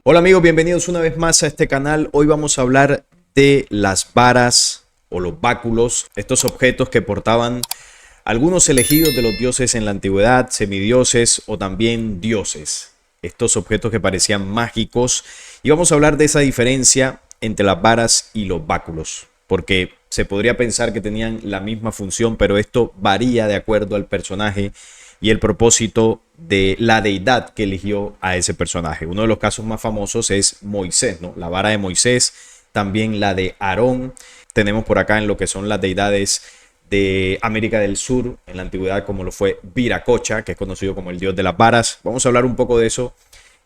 Hola amigos, bienvenidos una vez más a este canal. Hoy vamos a hablar de las varas o los báculos, estos objetos que portaban algunos elegidos de los dioses en la antigüedad, semidioses o también dioses. Estos objetos que parecían mágicos, y vamos a hablar de esa diferencia entre las varas y los báculos, porque se podría pensar que tenían la misma función, pero esto varía de acuerdo al personaje y el propósito de la deidad que eligió a ese personaje. Uno de los casos más famosos es Moisés, ¿no? La vara de Moisés, también la de Aarón. Tenemos por acá en lo que son las deidades de América del Sur, en la antigüedad, como lo fue Viracocha, que es conocido como el dios de las varas. Vamos a hablar un poco de eso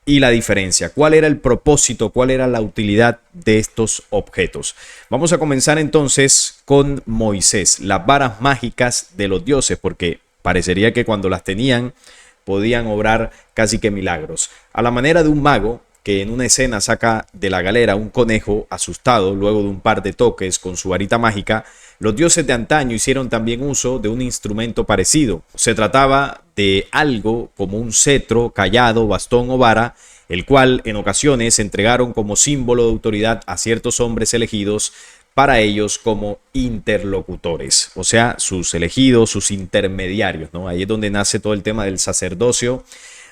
y la diferencia. ¿Cuál era el propósito? ¿Cuál era la utilidad de estos objetos? Vamos a comenzar entonces con Moisés, las varas mágicas de los dioses, porque parecería que cuando las tenían podían obrar casi que milagros. A la manera de un mago que en una escena saca de la galera un conejo asustado luego de un par de toques con su varita mágica, los dioses de antaño hicieron también uso de un instrumento parecido. Se trataba de algo como un cetro, cayado, bastón o vara, el cual en ocasiones entregaron como símbolo de autoridad a ciertos hombres elegidos para ellos como interlocutores, o sea, sus elegidos, sus intermediarios, ¿no? Ahí es donde nace todo el tema del sacerdocio,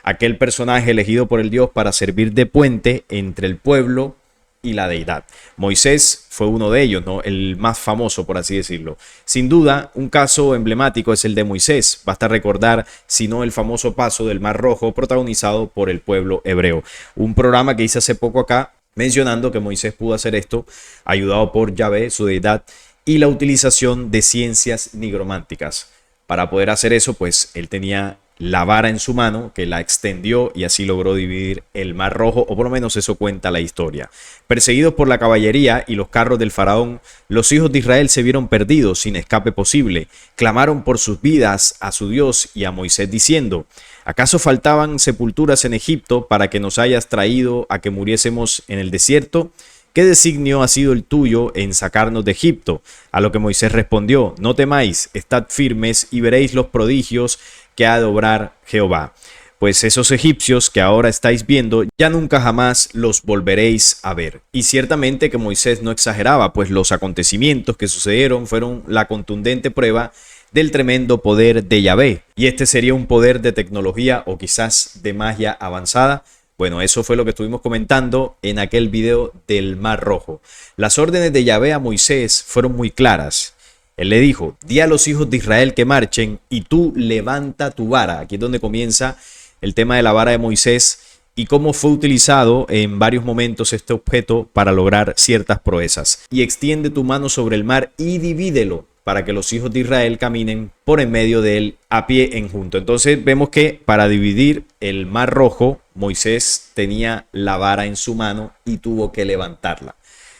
aquel personaje elegido por el Dios para servir de puente entre el pueblo y la deidad. Moisés fue uno de ellos, ¿no? El más famoso, por así decirlo. Sin duda, un caso emblemático es el de Moisés. Basta recordar, si no, el famoso paso del Mar Rojo protagonizado por el pueblo hebreo. Un programa que hice hace poco acá, mencionando que Moisés pudo hacer esto, ayudado por Yahvé, su deidad, y la utilización de ciencias nigrománticas. Para poder hacer eso, pues él tenía la vara en su mano, que la extendió y así logró dividir el Mar Rojo, o por lo menos eso cuenta la historia. Perseguidos por la caballería y los carros del faraón, los hijos de Israel se vieron perdidos, sin escape posible. Clamaron por sus vidas a su Dios y a Moisés diciendo: ¿acaso faltaban sepulturas en Egipto para que nos hayas traído a que muriésemos en el desierto? ¿Qué designio ha sido el tuyo en sacarnos de Egipto? A lo que Moisés respondió: no temáis, estad firmes y veréis los prodigios que ha de obrar Jehová. Pues esos egipcios que ahora estáis viendo, ya nunca jamás los volveréis a ver. Y ciertamente que Moisés no exageraba, pues los acontecimientos que sucedieron fueron la contundente prueba del tremendo poder de Yahvé. Y este sería un poder de tecnología o quizás de magia avanzada. Bueno, eso fue lo que estuvimos comentando en aquel video del Mar Rojo. Las órdenes de Yahvé a Moisés fueron muy claras. Él le dijo: di a los hijos de Israel que marchen y tú levanta tu vara. Aquí es donde comienza el tema de la vara de Moisés y cómo fue utilizado en varios momentos este objeto para lograr ciertas proezas. Y extiende tu mano sobre el mar y divídelo para que los hijos de Israel caminen por en medio de él a pie enjunto. Entonces vemos que para dividir el Mar Rojo, Moisés tenía la vara en su mano y tuvo que levantarla.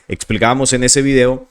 Explicábamos en ese video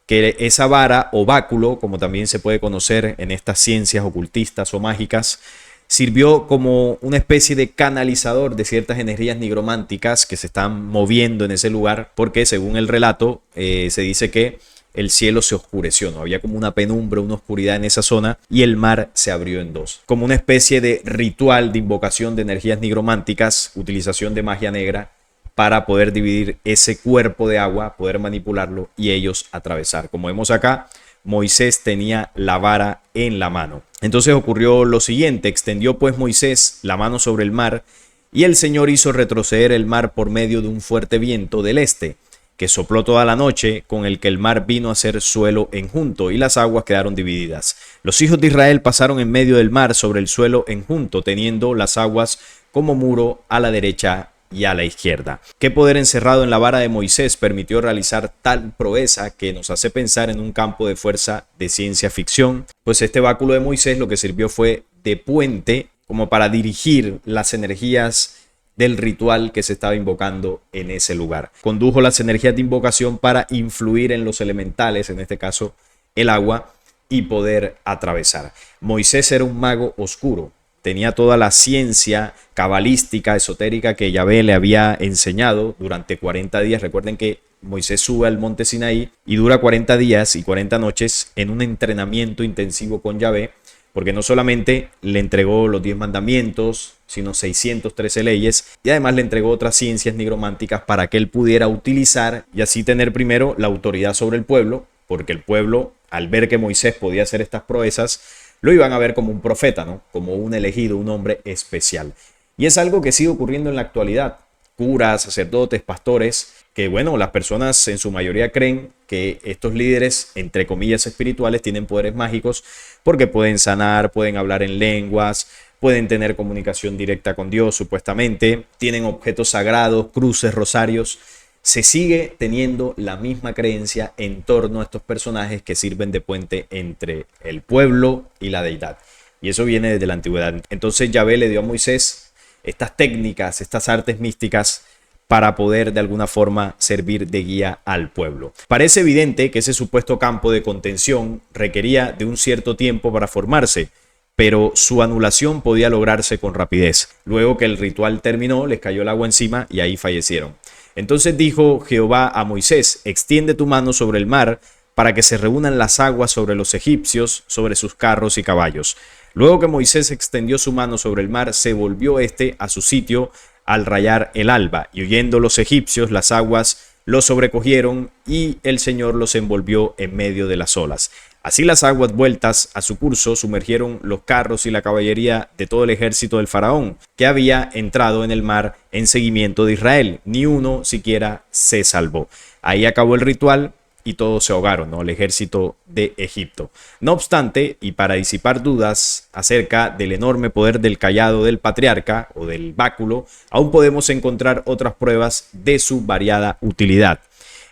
que esa vara o báculo, como también se puede conocer en estas ciencias ocultistas o mágicas, sirvió como una especie de canalizador de ciertas energías nigrománticas que se están moviendo en ese lugar, porque según el relato se dice que el cielo se oscureció, ¿no? Había como una penumbra, una oscuridad en esa zona y el mar se abrió en dos. Como una especie de ritual de invocación de energías nigrománticas, utilización de magia negra para poder dividir ese cuerpo de agua, poder manipularlo y ellos atravesar. Como vemos acá, Moisés tenía la vara en la mano. Entonces ocurrió lo siguiente: extendió pues Moisés la mano sobre el mar y el Señor hizo retroceder el mar por medio de un fuerte viento del este, que sopló toda la noche, con el que el mar vino a ser suelo enjunto y las aguas quedaron divididas. Los hijos de Israel pasaron en medio del mar sobre el suelo enjunto, teniendo las aguas como muro a la derecha y a la izquierda. ¿Qué poder encerrado en la vara de Moisés permitió realizar tal proeza que nos hace pensar en un campo de fuerza de ciencia ficción? Pues este báculo de Moisés lo que sirvió fue de puente como para dirigir las energías del ritual que se estaba invocando en ese lugar. Condujo las energías de invocación para influir en los elementales, en este caso el agua, y poder atravesar. Moisés era un mago oscuro. Tenía toda la ciencia cabalística, esotérica que Yahvé le había enseñado durante 40 días. Recuerden que Moisés sube al monte Sinaí y dura 40 días y 40 noches en un entrenamiento intensivo con Yahvé porque no solamente le entregó los 10 mandamientos, sino 613 leyes, y además le entregó otras ciencias nigrománticas para que él pudiera utilizar y así tener primero la autoridad sobre el pueblo, porque el pueblo, al ver que Moisés podía hacer estas proezas, lo iban a ver como un profeta, ¿no? Como un elegido, un hombre especial. Y es algo que sigue ocurriendo en la actualidad. Curas, sacerdotes, pastores, que bueno, las personas en su mayoría creen que estos líderes, entre comillas espirituales, tienen poderes mágicos porque pueden sanar, pueden hablar en lenguas, pueden tener comunicación directa con Dios supuestamente, tienen objetos sagrados, cruces, rosarios. Se sigue teniendo la misma creencia en torno a estos personajes que sirven de puente entre el pueblo y la deidad. Y eso viene desde la antigüedad. Entonces Yahvé le dio a Moisés estas técnicas, estas artes místicas para poder de alguna forma servir de guía al pueblo. Parece evidente que ese supuesto campo de contención requería de un cierto tiempo para formarse, pero su anulación podía lograrse con rapidez. Luego que el ritual terminó, les cayó el agua encima y ahí fallecieron. Entonces dijo Jehová a Moisés: extiende tu mano sobre el mar para que se reúnan las aguas sobre los egipcios, sobre sus carros y caballos. Luego que Moisés extendió su mano sobre el mar, se volvió a su sitio al rayar el alba, y huyendo los egipcios, las aguas los sobrecogieron y el Señor los envolvió en medio de las olas. Así las aguas, vueltas a su curso, sumergieron los carros y la caballería de todo el ejército del faraón, que había entrado en el mar en seguimiento de Israel. Ni uno siquiera se salvó. Ahí acabó el ritual y todos se ahogaron, ¿no? El ejército de Egipto. No obstante, y para disipar dudas acerca del enorme poder del cayado del patriarca o del báculo, aún podemos encontrar otras pruebas de su variada utilidad.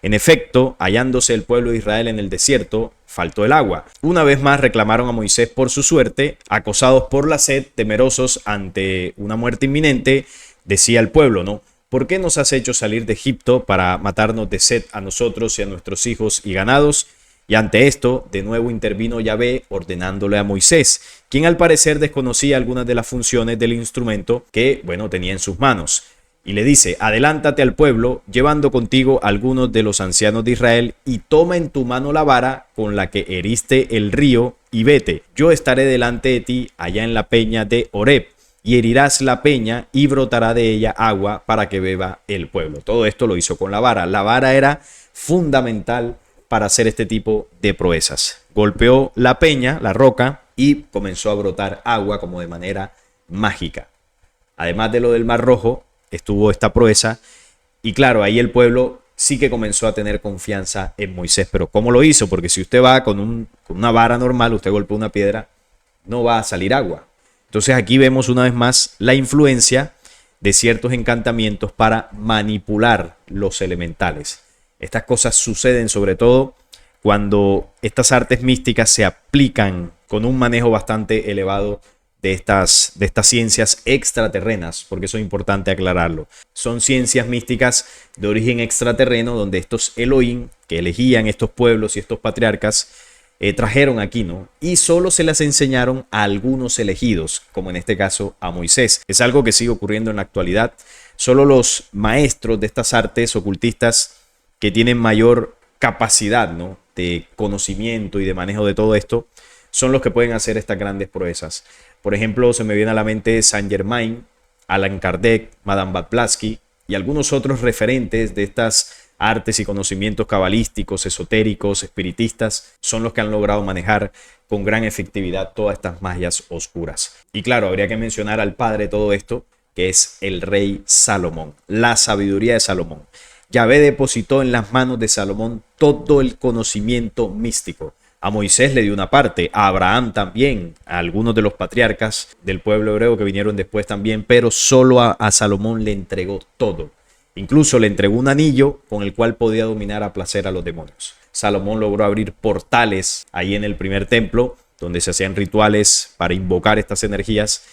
En efecto, hallándose el pueblo de Israel en el desierto, faltó el agua. Una vez más reclamaron a Moisés por su suerte, acosados por la sed, temerosos ante una muerte inminente. Decía el pueblo, ¿no? ¿Por qué nos has hecho salir de Egipto para matarnos de sed a nosotros y a nuestros hijos y ganados? Y ante esto, de nuevo intervino Yahvé ordenándole a Moisés, quien al parecer desconocía algunas de las funciones del instrumento que, bueno, tenía en sus manos. Y le dice: adelántate al pueblo, llevando contigo a algunos de los ancianos de Israel, y toma en tu mano la vara con la que heriste el río, y vete. Yo estaré delante de ti allá en la peña de Horeb, y herirás la peña y brotará de ella agua para que beba el pueblo. Todo esto lo hizo con la vara. La vara era fundamental para hacer este tipo de proezas. Golpeó la peña, la roca, y comenzó a brotar agua como de manera mágica. Además de lo del Mar Rojo, estuvo esta proeza, y claro, ahí el pueblo sí que comenzó a tener confianza en Moisés. Pero ¿cómo lo hizo? Porque si usted va con una vara normal, usted golpea una piedra, no va a salir agua. Entonces aquí vemos una vez más la influencia de ciertos encantamientos para manipular los elementales. Estas cosas suceden sobre todo cuando estas artes místicas se aplican con un manejo bastante elevado de estas ciencias extraterrenas, porque eso es importante aclararlo. Son ciencias místicas de origen extraterreno, donde estos Elohim que elegían estos pueblos y estos patriarcas trajeron aquí, ¿no? Y solo se las enseñaron a algunos elegidos, como en este caso a Moisés. Es algo que sigue ocurriendo en la actualidad. Solo los maestros de estas artes ocultistas que tienen mayor capacidad, ¿no?, de conocimiento y de manejo de todo esto, son los que pueden hacer estas grandes proezas. Por ejemplo, se me viene a la mente Saint Germain, Allan Kardec, Madame Blavatsky y algunos otros referentes de estas artes y conocimientos cabalísticos, esotéricos, espiritistas, son los que han logrado manejar con gran efectividad todas estas magias oscuras. Y claro, habría que mencionar al padre de todo esto, que es el rey Salomón, la sabiduría de Salomón. Yahvé depositó en las manos de Salomón todo el conocimiento místico. A Moisés le dio una parte, a Abraham también, a algunos de los patriarcas del pueblo hebreo que vinieron después también, pero solo a Salomón le entregó todo. Incluso le entregó un anillo con el cual podía dominar a placer a los demonios. Salomón logró abrir portales ahí en el primer templo, donde se hacían rituales para invocar estas energías.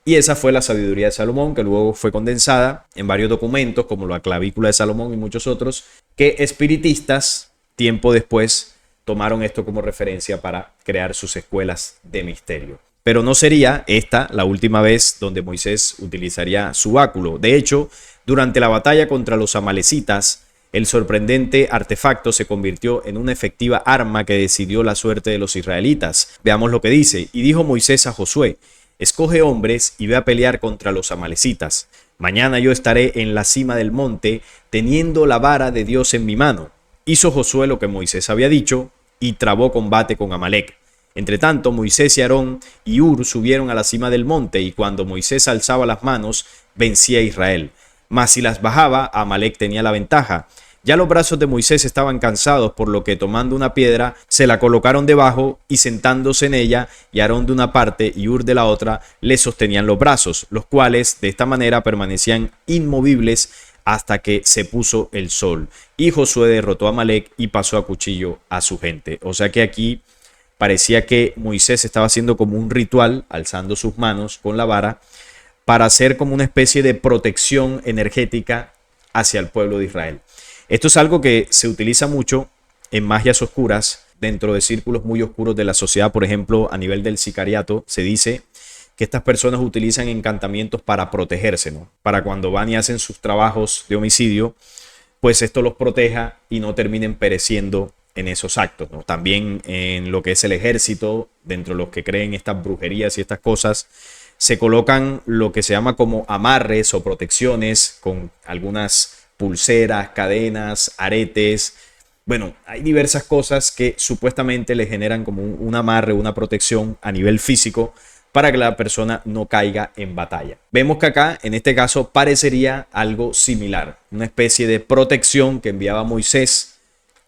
Y esa fue la sabiduría de Salomón, que luego fue condensada en varios documentos, como la Clavícula de Salomón y muchos otros, que espiritistas, tiempo después, tomaron esto como referencia para crear sus escuelas de misterio. Pero no sería esta la última vez donde Moisés utilizaría su báculo. De hecho, durante la batalla contra los amalecitas, El sorprendente artefacto se convirtió en una efectiva arma que decidió la suerte de los israelitas. Veamos lo que dice. Y dijo Moisés a Josué: escoge hombres y ve a pelear contra los amalecitas. Mañana yo estaré en la cima del monte, teniendo la vara de Dios en mi mano. Hizo Josué lo que Moisés había dicho y trabó combate con Amalec. Entre tanto, Moisés y Aarón y Hur subieron a la cima del monte, y cuando Moisés alzaba las manos, vencía a Israel. Mas si las bajaba, Amalec tenía la ventaja. Ya los brazos de Moisés estaban cansados, por lo que tomando una piedra, se la colocaron debajo y sentándose en ella, y Aarón de una parte y Hur de la otra, le sostenían los brazos, los cuales de esta manera permanecían inmovibles hasta que se puso el sol. Y Josué derrotó a Amalec y pasó a cuchillo a su gente. O sea que aquí parecía que Moisés estaba haciendo como un ritual, alzando sus manos con la vara, para hacer como una especie de protección energética hacia el pueblo de Israel. Esto es algo que se utiliza mucho en magias oscuras, dentro de círculos muy oscuros de la sociedad. Por ejemplo, a nivel del sicariato, se dice que estas personas utilizan encantamientos para protegerse, ¿no? Para cuando van y hacen sus trabajos de homicidio, pues esto los proteja y no terminen pereciendo en esos actos, ¿no? También en lo que es el ejército, dentro de los que creen estas brujerías y estas cosas, se colocan lo que se llama como amarres o protecciones con algunas pulseras, cadenas, aretes. Bueno, hay diversas cosas que supuestamente le generan como un amarre, una protección a nivel físico para que la persona no caiga en batalla. Vemos que acá, en este caso, parecería algo similar, una especie de protección que enviaba Moisés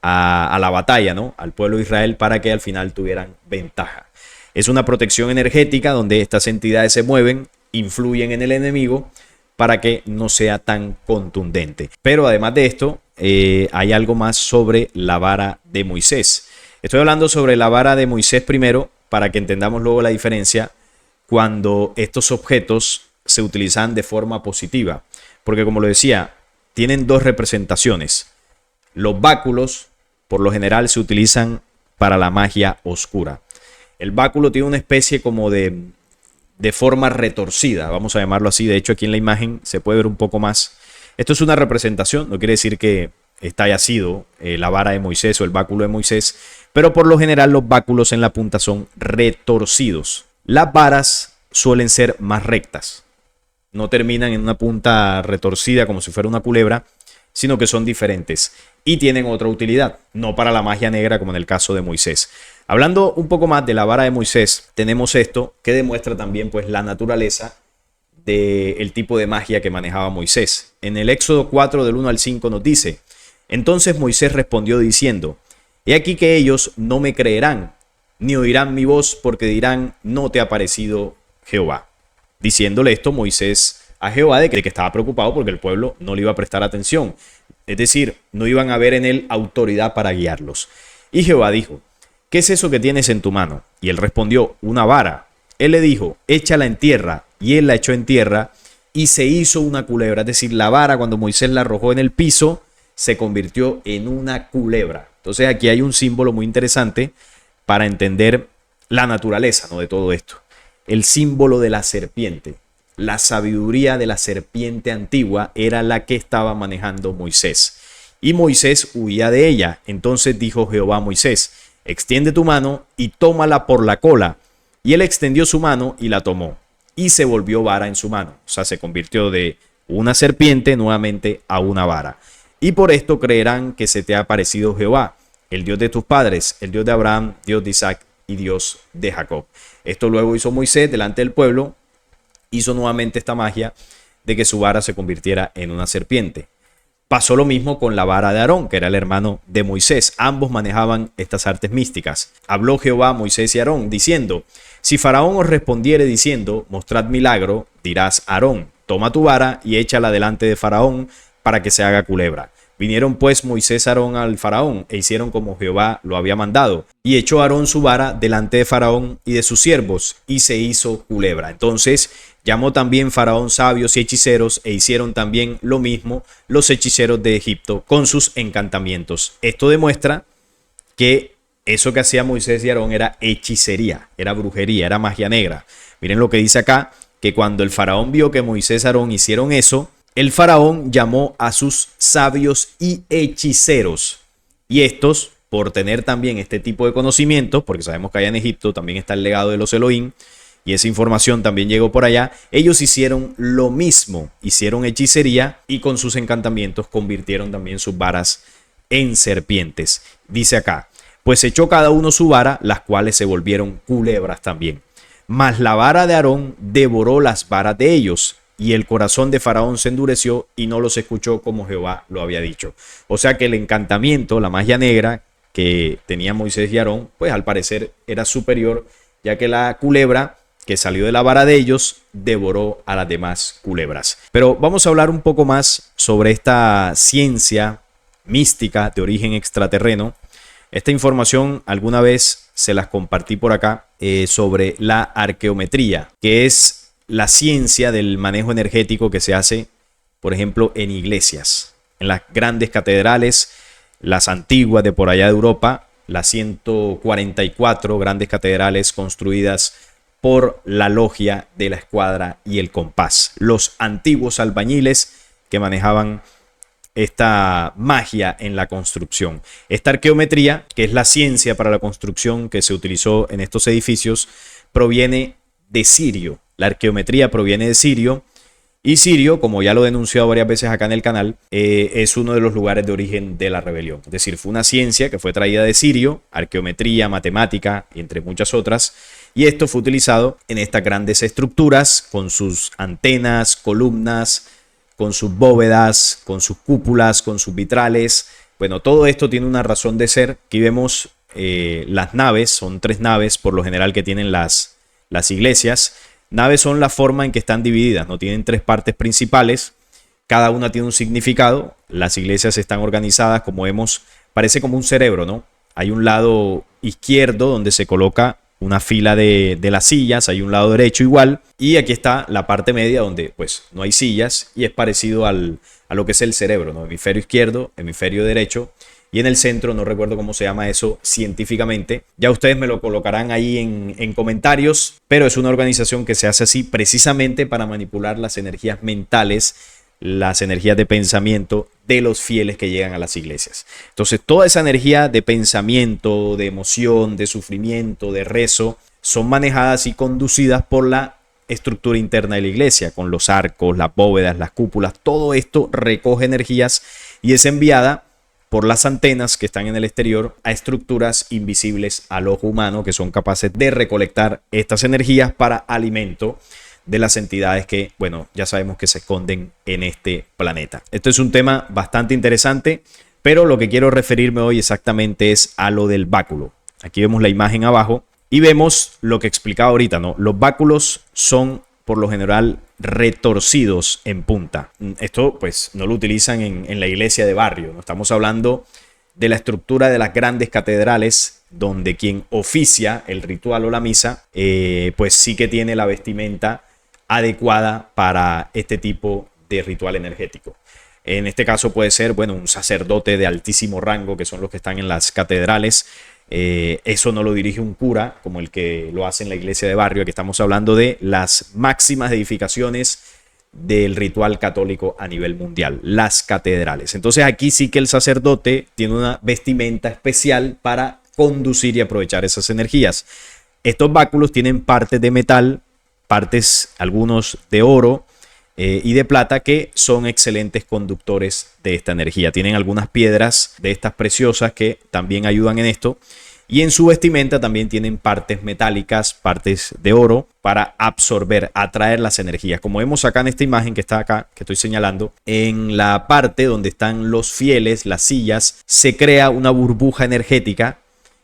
a la batalla, ¿no? Al pueblo de Israel, para que al final tuvieran ventaja. Es una protección energética donde estas entidades se mueven, influyen en el enemigo para que no sea tan contundente. Pero además de esto, hay algo más sobre la vara de Moisés. Estoy hablando sobre la vara de Moisés primero, para que entendamos luego la diferencia cuando estos objetos se utilizan de forma positiva. Porque como lo decía, tienen dos representaciones. Los báculos, por lo general, se utilizan para la magia oscura. El báculo tiene una especie como de forma retorcida, vamos a llamarlo así. De hecho, aquí en la imagen se puede ver un poco más. Esto es una representación, no quiere decir que esta haya sido la vara de Moisés o el báculo de Moisés, pero por lo general los báculos en la punta son retorcidos. Las varas suelen ser más rectas, no terminan en una punta retorcida como si fuera una culebra, sino que son diferentes y tienen otra utilidad, no para la magia negra como en el caso de Moisés. Hablando un poco más de la vara de Moisés, tenemos esto que demuestra también pues la naturaleza del tipo de magia que manejaba Moisés. En el Éxodo 4 del 1 al 5 nos dice: entonces Moisés respondió diciendo: he aquí que ellos no me creerán, ni oirán mi voz, porque dirán: no te ha aparecido Jehová. Diciéndole esto Moisés a Jehová de que estaba preocupado porque el pueblo no le iba a prestar atención. Es decir, no iban a ver en él autoridad para guiarlos. Y Jehová dijo: ¿qué es eso que tienes en tu mano? Y él respondió: una vara. Él le dijo: échala en tierra. Y él la echó en tierra y se hizo una culebra. Es decir, la vara, cuando Moisés la arrojó en el piso, se convirtió en una culebra. Entonces aquí hay un símbolo muy interesante para entender la naturaleza, ¿no?, de todo esto. El símbolo de la serpiente. La sabiduría de la serpiente antigua era la que estaba manejando Moisés. Y Moisés huía de ella. Entonces dijo Jehová a Moisés: extiende tu mano y tómala por la cola. Y él extendió su mano y la tomó. Y se volvió vara en su mano. O sea, se convirtió de una serpiente nuevamente a una vara. Y por esto creerán que se te ha aparecido Jehová, el Dios de tus padres, el Dios de Abraham, Dios de Isaac y Dios de Jacob. Esto luego hizo Moisés delante del pueblo. Hizo nuevamente esta magia de que su vara se convirtiera en una serpiente. Pasó lo mismo con la vara de Aarón, que era el hermano de Moisés. Ambos manejaban estas artes místicas. Habló Jehová a Moisés y Aarón, diciendo: si Faraón os respondiere diciendo: mostrad milagro, dirás a Aarón: toma tu vara y échala delante de Faraón, para que se haga culebra. Vinieron pues Moisés y Aarón al Faraón, e hicieron como Jehová lo había mandado. Y echó Aarón su vara delante de Faraón y de sus siervos, y se hizo culebra. Entonces llamó también Faraón sabios y hechiceros, e hicieron también lo mismo los hechiceros de Egipto con sus encantamientos. Esto demuestra que eso que hacía Moisés y Aarón era hechicería, era brujería, era magia negra. Miren lo que dice acá, que cuando el Faraón vio que Moisés y Aarón hicieron eso, el faraón llamó a sus sabios y hechiceros. Y estos, por tener también este tipo de conocimientos, porque sabemos que allá en Egipto también está el legado de los Elohim, y esa información también llegó por allá, ellos hicieron lo mismo, hicieron hechicería y con sus encantamientos convirtieron también sus varas en serpientes. Dice acá, pues echó cada uno su vara, las cuales se volvieron culebras también. Mas la vara de Aarón devoró las varas de ellos, y el corazón de Faraón se endureció y no los escuchó como Jehová lo había dicho. O sea que el encantamiento, la magia negra que tenía Moisés y Aarón, pues al parecer era superior, ya que la culebra que salió de la vara de ellos devoró a las demás culebras. Pero vamos a hablar un poco más sobre esta ciencia mística de origen extraterreno. Esta información alguna vez se las compartí por acá sobre la arqueometría, que es la ciencia del manejo energético que se hace, por ejemplo, en iglesias, en las grandes catedrales, las antiguas de por allá de Europa, las 144 grandes catedrales construidas por la logia de la escuadra y el compás, los antiguos albañiles que manejaban esta magia en la construcción. Esta arqueometría, que es la ciencia para la construcción que se utilizó en estos edificios, proviene de Sirio. La arqueometría proviene de Sirio, y Sirio, como ya lo he denunciado varias veces acá en el canal, es uno de los lugares de origen de la rebelión. Es decir, fue una ciencia que fue traída de Sirio, arqueometría, matemática, entre muchas otras, y esto fue utilizado en estas grandes estructuras con sus antenas, columnas, con sus bóvedas, con sus cúpulas, con sus vitrales. Bueno, todo esto tiene una razón de ser. Aquí vemos las naves, son 3 naves por lo general que tienen las iglesias. Naves son la forma en que están divididas, no tienen 3 partes principales, cada una tiene un significado. Las iglesias están organizadas, como vemos, parece como un cerebro, ¿no? Hay un lado izquierdo donde se coloca una fila de las sillas, hay un lado derecho igual, y aquí está la parte media donde pues no hay sillas y es parecido a lo que es el cerebro, ¿no? Hemisferio izquierdo, hemisferio derecho, y en el centro, no recuerdo cómo se llama eso científicamente, ya ustedes me lo colocarán ahí en comentarios, pero es una organización que se hace así precisamente para manipular las energías mentales, las energías de pensamiento de los fieles que llegan a las iglesias. Entonces, toda esa energía de pensamiento, de emoción, de sufrimiento, de rezo, son manejadas y conducidas por la estructura interna de la iglesia, con los arcos, las bóvedas, las cúpulas. Todo esto recoge energías y es enviada por las antenas que están en el exterior a estructuras invisibles al ojo humano, que son capaces de recolectar estas energías para alimento de las entidades que, bueno, ya sabemos que se esconden en este planeta. Esto es un tema bastante interesante, pero lo que quiero referirme hoy exactamente es a lo del báculo. Aquí vemos la imagen abajo y vemos lo que explicaba ahorita, ¿no? Los báculos son por lo general retorcidos en punta. Esto pues no lo utilizan en la iglesia de barrio, ¿no? Estamos hablando de la estructura de las grandes catedrales, donde quien oficia el ritual o la misa, pues sí que tiene la vestimenta adecuada para este tipo de ritual energético. En este caso puede ser, bueno, un sacerdote de altísimo rango, que son los que están en las catedrales. Eso no lo dirige un cura como el que lo hace en la iglesia de barrio. Aquí estamos hablando de las máximas edificaciones del ritual católico a nivel mundial, las catedrales. Entonces aquí sí que el sacerdote tiene una vestimenta especial para conducir y aprovechar esas energías. Estos báculos tienen partes de metal, partes algunos de oro y de plata, que son excelentes conductores de esta energía. Tienen algunas piedras de estas preciosas que también ayudan en esto, y en su vestimenta también tienen partes metálicas, partes de oro para absorber, atraer las energías. Como vemos acá en esta imagen que está acá, que estoy señalando, en la parte donde están los fieles, las sillas, se crea una burbuja energética,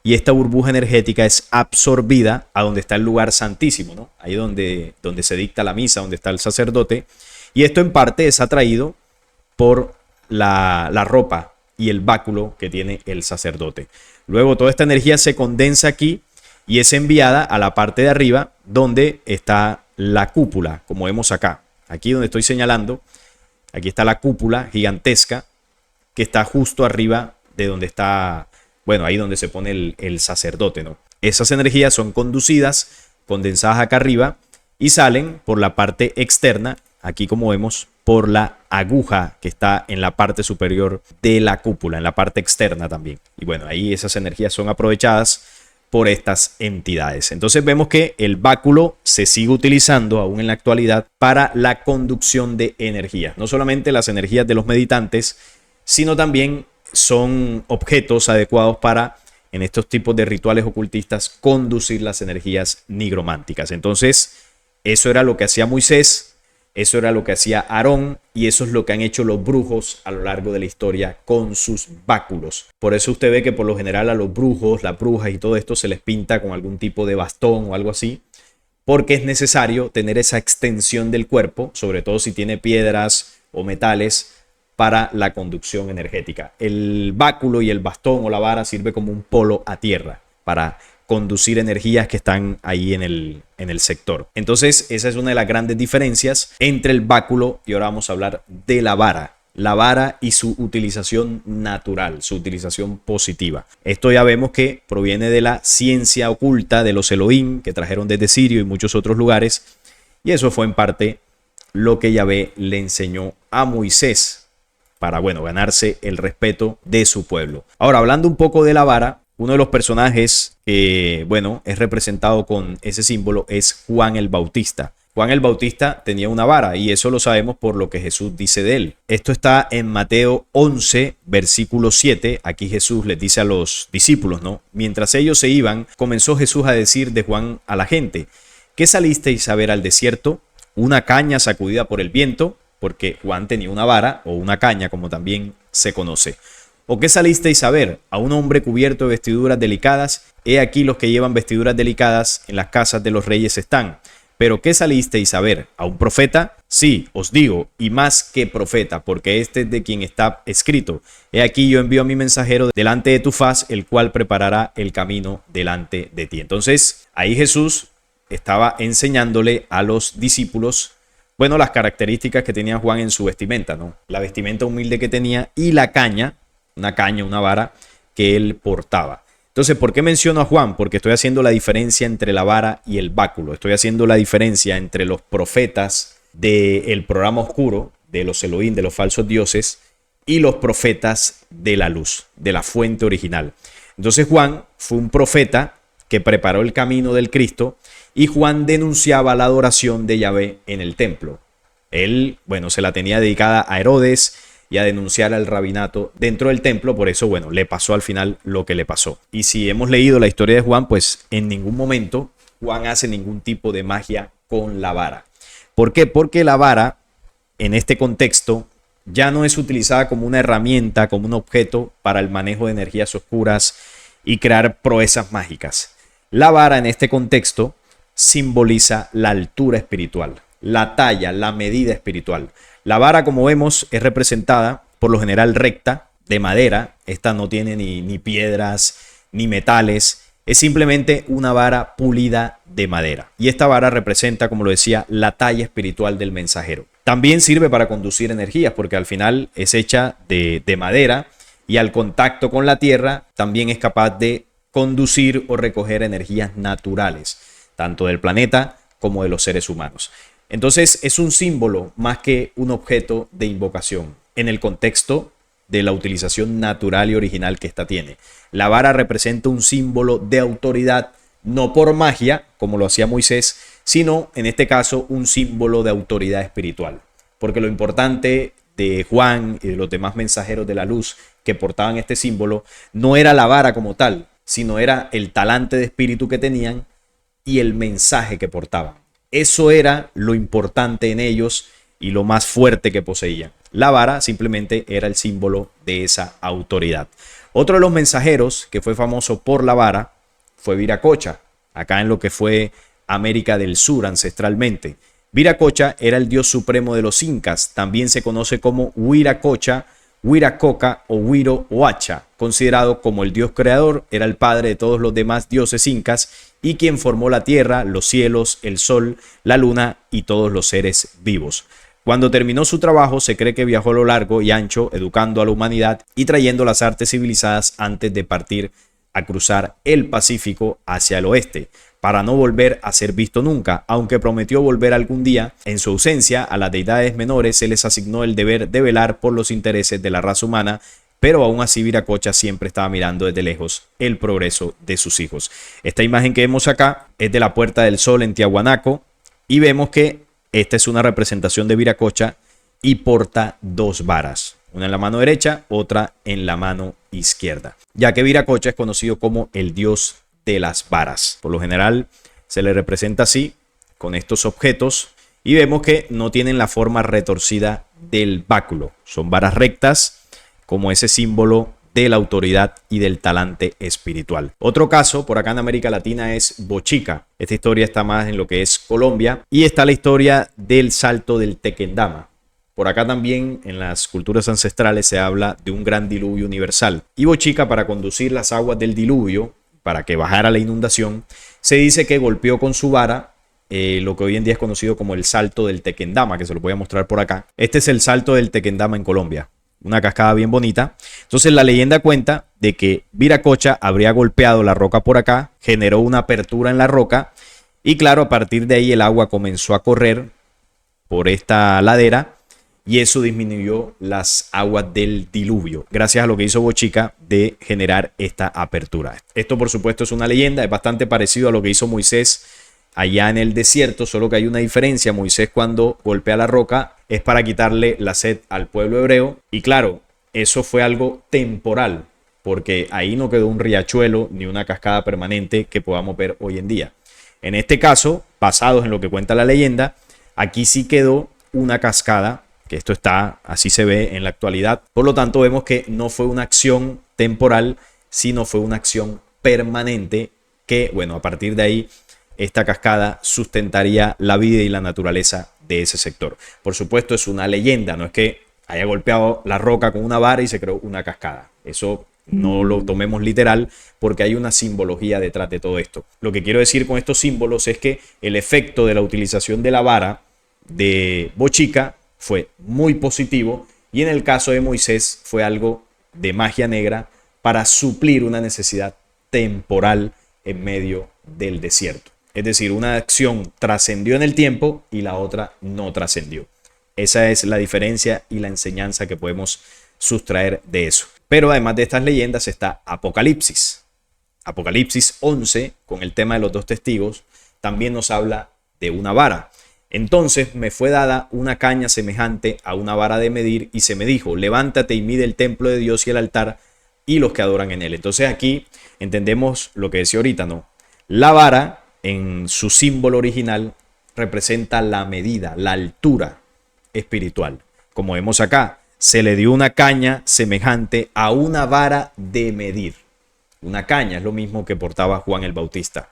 y esta burbuja energética es absorbida a donde está el lugar santísimo, ¿no? Ahí donde se dicta la misa, donde está el sacerdote. Y esto en parte es atraído por la ropa y el báculo que tiene el sacerdote. Luego toda esta energía se condensa aquí y es enviada a la parte de arriba donde está la cúpula, como vemos acá. Aquí donde estoy señalando, aquí está la cúpula gigantesca que está justo arriba de donde está, bueno, ahí donde se pone el sacerdote, ¿no? Esas energías son conducidas, condensadas acá arriba y salen por la parte externa, aquí como vemos, por la aguja que está en la parte superior de la cúpula, en la parte externa también. Y bueno, ahí esas energías son aprovechadas por estas entidades. Entonces vemos que el báculo se sigue utilizando aún en la actualidad para la conducción de energías. No solamente las energías de los meditantes, sino también son objetos adecuados para, en estos tipos de rituales ocultistas, conducir las energías nigrománticas. Entonces, eso era lo que hacía Moisés, eso era lo que hacía Aarón, y eso es lo que han hecho los brujos a lo largo de la historia con sus báculos. Por eso usted ve que por lo general a los brujos, las brujas y todo esto se les pinta con algún tipo de bastón o algo así, porque es necesario tener esa extensión del cuerpo, sobre todo si tiene piedras o metales, para la conducción energética. El báculo y el bastón o la vara sirve como un polo a tierra para conducir energías que están ahí en el sector. Entonces, esa es una de las grandes diferencias entre el báculo, y ahora vamos a hablar de la vara y su utilización natural, su utilización positiva. Esto ya vemos que proviene de la ciencia oculta de los Elohim que trajeron desde Sirio y muchos otros lugares, y eso fue en parte lo que Yahvé le enseñó a Moisés para, bueno, ganarse el respeto de su pueblo. Ahora, hablando un poco de la vara, uno de los personajes que, bueno, es representado con ese símbolo es Juan el Bautista. Juan el Bautista tenía una vara, y eso lo sabemos por lo que Jesús dice de él. Esto está en Mateo 11, versículo 7. Aquí Jesús les dice a los discípulos, ¿no? Mientras ellos se iban, comenzó Jesús a decir de Juan a la gente: ¿qué salisteis a ver al desierto? ¿Una caña sacudida por el viento? Porque Juan tenía una vara, o una caña, como también se conoce. ¿O qué salisteis a ver? ¿A un hombre cubierto de vestiduras delicadas? He aquí los que llevan vestiduras delicadas en las casas de los reyes están. ¿Pero qué salisteis a ver? ¿A un profeta? Sí, os digo, y más que profeta, porque este es de quien está escrito: he aquí yo envío a mi mensajero delante de tu faz, el cual preparará el camino delante de ti. Entonces, ahí Jesús estaba enseñándole a los discípulos, bueno, las características que tenía Juan en su vestimenta, ¿no? La vestimenta humilde que tenía y la caña, una vara que él portaba. Entonces, ¿por qué menciono a Juan? Porque estoy haciendo la diferencia entre la vara y el báculo. Estoy haciendo la diferencia entre los profetas del programa oscuro, de los Elohim, de los falsos dioses, y los profetas de la luz, de la fuente original. Entonces, Juan fue un profeta que preparó el camino del Cristo, y Juan denunciaba la adoración de Yahvé en el templo. Él, bueno, se la tenía dedicada a Herodes y a denunciar al rabinato dentro del templo. Por eso, bueno, le pasó al final lo que le pasó. Y si hemos leído la historia de Juan, pues en ningún momento Juan hace ningún tipo de magia con la vara. ¿Por qué? Porque la vara, en este contexto, ya no es utilizada como una herramienta, como un objeto para el manejo de energías oscuras y crear proezas mágicas. La vara, en este contexto, simboliza la altura espiritual, la talla, la medida espiritual. La vara, como vemos, es representada por lo general recta, de madera. Esta no tiene ni piedras ni metales. Es simplemente una vara pulida de madera. Y esta vara representa, como lo decía, la talla espiritual del mensajero. También sirve para conducir energías, porque al final es hecha de madera, y al contacto con la tierra también es capaz de conducir o recoger energías naturales, tanto del planeta como de los seres humanos. Entonces es un símbolo más que un objeto de invocación en el contexto de la utilización natural y original que ésta tiene. La vara representa un símbolo de autoridad, no por magia, como lo hacía Moisés, sino en este caso un símbolo de autoridad espiritual. Porque lo importante de Juan y de los demás mensajeros de la luz que portaban este símbolo no era la vara como tal, sino era el talante de espíritu que tenían y el mensaje que portaban. Eso era lo importante en ellos y lo más fuerte que poseían. La vara simplemente era el símbolo de esa autoridad. Otro de los mensajeros que fue famoso por la vara fue Viracocha, acá en lo que fue América del Sur ancestralmente. Viracocha era el dios supremo de los incas. También se conoce como Huiracocha, Huiracoca o Huiro Oacha, considerado como el dios creador. Era el padre de todos los demás dioses incas y quien formó la tierra, los cielos, el sol, la luna y todos los seres vivos. Cuando terminó su trabajo, se cree que viajó a lo largo y ancho, educando a la humanidad y trayendo las artes civilizadas antes de partir a cruzar el Pacífico hacia el oeste. para no volver a ser visto nunca. Aunque prometió volver algún día, en su ausencia a las deidades menores se les asignó el deber de velar por los intereses de la raza humana, pero aún así Viracocha siempre estaba mirando desde lejos el progreso de sus hijos. Esta imagen que vemos acá es de la Puerta del Sol en Tiahuanaco y vemos que esta es una representación de Viracocha y porta dos varas, una en la mano derecha, otra en la mano izquierda, ya que Viracocha es conocido como el dios de las varas. Por lo general se le representa así, con estos objetos, y vemos que no tienen la forma retorcida del báculo, son varas rectas como ese símbolo de la autoridad y del talante espiritual. Otro caso por acá en América Latina es Bochica. Esta historia está más en lo que es Colombia, y está la historia del salto del Tequendama. Por acá también en las culturas ancestrales se habla de un gran diluvio universal. Y Bochica, para conducir las aguas del diluvio, para que bajara la inundación, se dice que golpeó con su vara lo que hoy en día es conocido como el salto del Tequendama, que se lo voy a mostrar por acá. Este es el salto del Tequendama en Colombia, una cascada bien bonita. Entonces la leyenda cuenta de que Viracocha habría golpeado la roca por acá, generó una apertura en la roca y claro, a partir de ahí el agua comenzó a correr por esta ladera y eso disminuyó las aguas del diluvio, gracias a lo que hizo Bochica de generar esta apertura. Esto por supuesto es una leyenda, es bastante parecido a lo que hizo Moisés allá en el desierto, solo que hay una diferencia. Moisés, cuando golpea la roca, es para quitarle la sed al pueblo hebreo, y claro, eso fue algo temporal, porque ahí no quedó un riachuelo ni una cascada permanente que podamos ver hoy en día. En este caso, basados en lo que cuenta la leyenda, aquí sí quedó una cascada, que esto está, así se ve en la actualidad. Por lo tanto, vemos que no fue una acción temporal, sino fue una acción permanente que, bueno, a partir de ahí, esta cascada sustentaría la vida y la naturaleza de ese sector. Por supuesto, es una leyenda, no es que haya golpeado la roca con una vara y se creó una cascada. Eso no lo tomemos literal, porque hay una simbología detrás de todo esto. Lo que quiero decir con estos símbolos es que el efecto de la utilización de la vara de Bochica fue muy positivo, y en el caso de Moisés fue algo de magia negra para suplir una necesidad temporal en medio del desierto. Es decir, una acción trascendió en el tiempo y la otra no trascendió. Esa es la diferencia y la enseñanza que podemos sustraer de eso. Pero además de estas leyendas está Apocalipsis. Apocalipsis 11, con el tema de los dos testigos, también nos habla de una vara. Entonces me fue dada una caña semejante a una vara de medir y se me dijo: levántate y mide el templo de Dios y el altar y los que adoran en él. Entonces aquí entendemos lo que decía ahorita, ¿no? La vara, en su símbolo original, representa la medida, la altura espiritual. Como vemos acá, se le dio una caña semejante a una vara de medir. Una caña es lo mismo que portaba Juan el Bautista.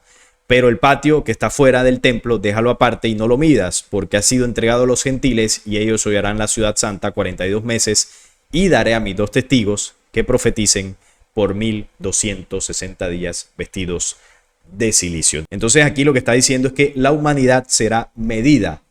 Pero el patio que está fuera del templo, déjalo aparte y no lo midas, porque ha sido entregado a los gentiles y ellos hollarán la ciudad santa 42 meses, y daré a mis dos testigos que profeticen por 1260 días vestidos de silicio. Entonces aquí lo que está diciendo es que la humanidad será medida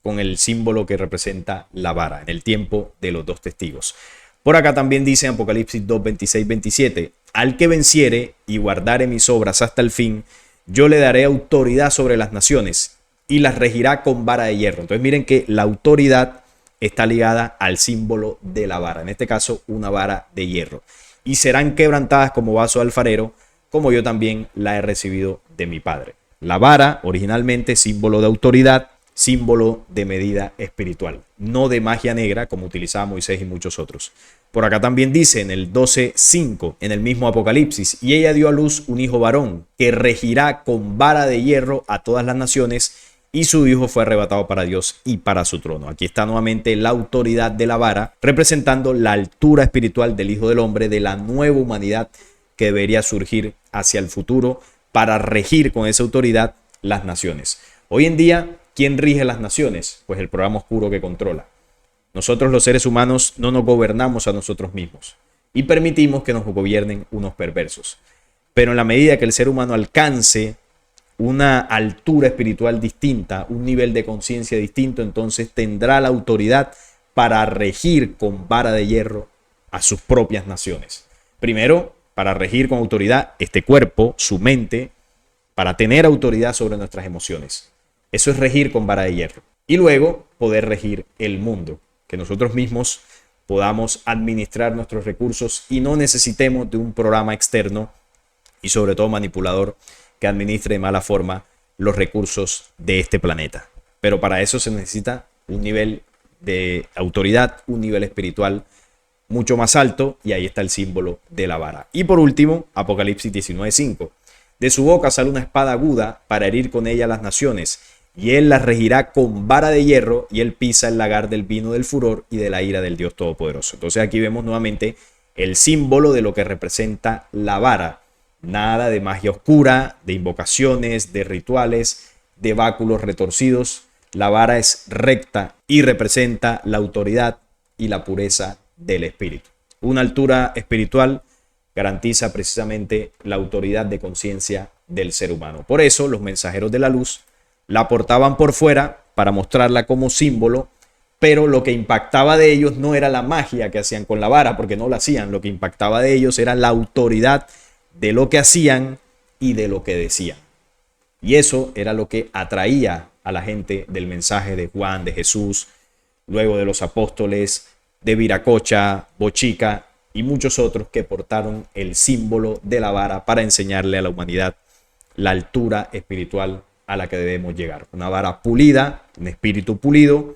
con el símbolo que representa la vara en el tiempo de los dos testigos. Por acá también dice en Apocalipsis 2, 26, 27, al que venciere y guardare mis obras hasta el fin, yo le daré autoridad sobre las naciones y las regirá con vara de hierro. Entonces miren que la autoridad está ligada al símbolo de la vara, en este caso una vara de hierro. Y serán quebrantadas como vaso de alfarero, como yo también la he recibido de mi Padre. La vara, originalmente símbolo de autoridad, símbolo de medida espiritual, no de magia negra como utilizaba Moisés y muchos otros. Por acá también dice en el 12:5, en el mismo Apocalipsis, y ella dio a luz un hijo varón que regirá con vara de hierro a todas las naciones, y su hijo fue arrebatado para Dios y para su trono. Aquí está nuevamente la autoridad de la vara, representando la altura espiritual del Hijo del Hombre, de la nueva humanidad que debería surgir hacia el futuro para regir con esa autoridad las naciones. Hoy en día, ¿quién rige las naciones? Pues el programa oscuro que controla. Nosotros los seres humanos no nos gobernamos a nosotros mismos y permitimos que nos gobiernen unos perversos. Pero en la medida que el ser humano alcance una altura espiritual distinta, un nivel de conciencia distinto, entonces tendrá la autoridad para regir con vara de hierro a sus propias naciones. Primero, para regir con autoridad este cuerpo, su mente, para tener autoridad sobre nuestras emociones. Eso es regir con vara de hierro. Y luego poder regir el mundo, que nosotros mismos podamos administrar nuestros recursos y no necesitemos de un programa externo y sobre todo manipulador que administre de mala forma los recursos de este planeta. Pero para eso se necesita un nivel de autoridad, un nivel espiritual mucho más alto, y ahí está el símbolo de la vara. Y por último, Apocalipsis 19:5. De su boca sale una espada aguda para herir con ella a las naciones, y él las regirá con vara de hierro, y él pisa el lagar del vino del furor y de la ira del Dios Todopoderoso. Entonces aquí vemos nuevamente el símbolo de lo que representa la vara. Nada de magia oscura, de invocaciones, de rituales, de báculos retorcidos. La vara es recta y representa la autoridad y la pureza del espíritu. Una altura espiritual garantiza precisamente la autoridad de conciencia del ser humano. Por eso los mensajeros de la luz la portaban por fuera para mostrarla como símbolo, pero lo que impactaba de ellos no era la magia que hacían con la vara, porque no la hacían. Lo que impactaba de ellos era la autoridad de lo que hacían y de lo que decían. Y eso era lo que atraía a la gente del mensaje de Juan, de Jesús, luego de los apóstoles, de Viracocha, Bochica y muchos otros que portaron el símbolo de la vara para enseñarle a la humanidad la altura espiritual a la que debemos llegar. Una vara pulida, un espíritu pulido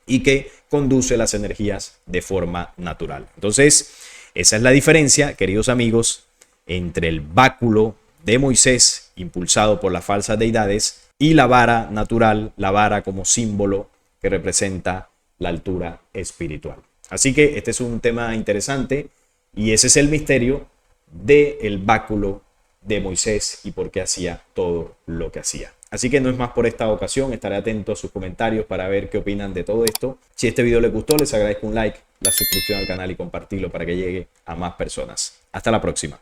y que conduce las energías de forma natural. Entonces, esa es la diferencia, queridos amigos, entre el báculo de Moisés, impulsado por las falsas deidades, y la vara natural, la vara como símbolo que representa la altura espiritual. Así que este es un tema interesante y ese es el misterio del báculo de Moisés y por qué hacía todo lo que hacía. Así que no es más por esta ocasión, estaré atento a sus comentarios para ver qué opinan de todo esto. Si este video les gustó, les agradezco un like, la suscripción al canal y compartirlo para que llegue a más personas. Hasta la próxima.